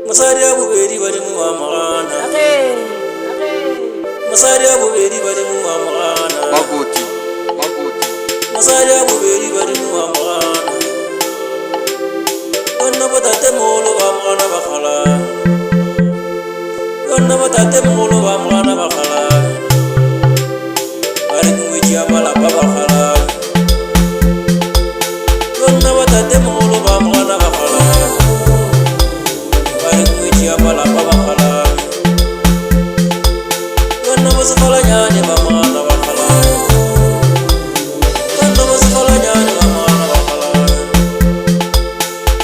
Masari abuberi bari mu amagana. Masari abuberi bari mu amagana. Magoti. Masari abuberi bari mu amagana. Donna batate molo amagana bakhala. Donna batate molo amagana bakhala. Bari mu jabala bakhala. Donna batate molo amagana bakhala. Bala baba khala Donna basfala nyane bamana bakhala Donna basfala nyane bamana bakhala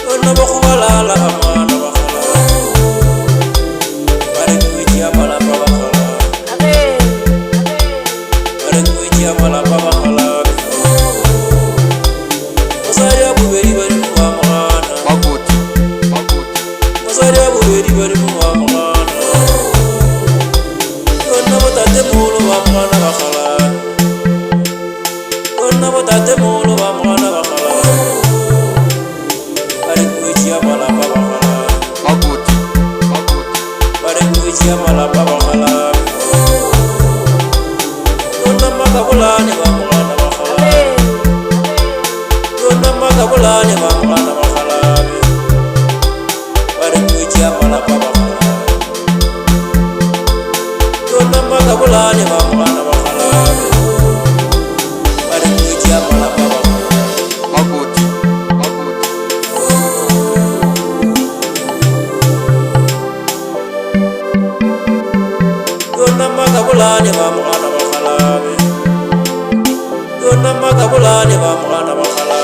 Donna bakhwala la amana bakhala Bare kuiya bala baba khala Bare kuiya bala baba khala Masari abuberi bari mu amana Magoti. Masari abuberi bari mu amana Donna batate molo amana bakhala Donna batate molo amana bakhala Bare kuiya bala baba khala Magoti. Bare kuiya bala baba khala Donna makabulani amana bakhala Donna makabulani amana bakhala Bare kuiya bala baba khala Donna makabulani amana bakhala Bare kuiya bala baba khala Magoti. Donna makabulani amana bakhala Donna makabulani amana bakhala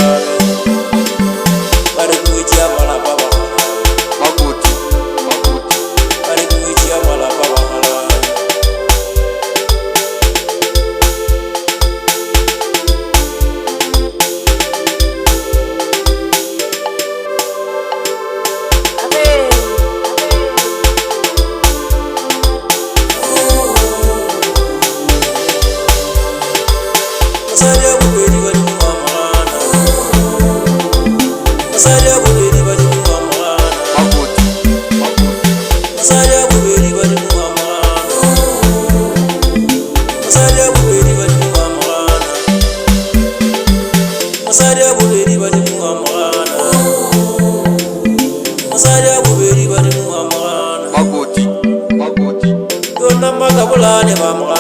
Bare kuiya bala baba khala Magoti. Bare kuiya bala baba khala Masari abuberi bari mu amana Masari abuberi bari mu amana Magoti. Masari abuberi bari mu amana Masari abuberi bari mu amana Masari abuberi bari mu amana Masari abuberi bari mu amana Magoti. Donna makabulani amana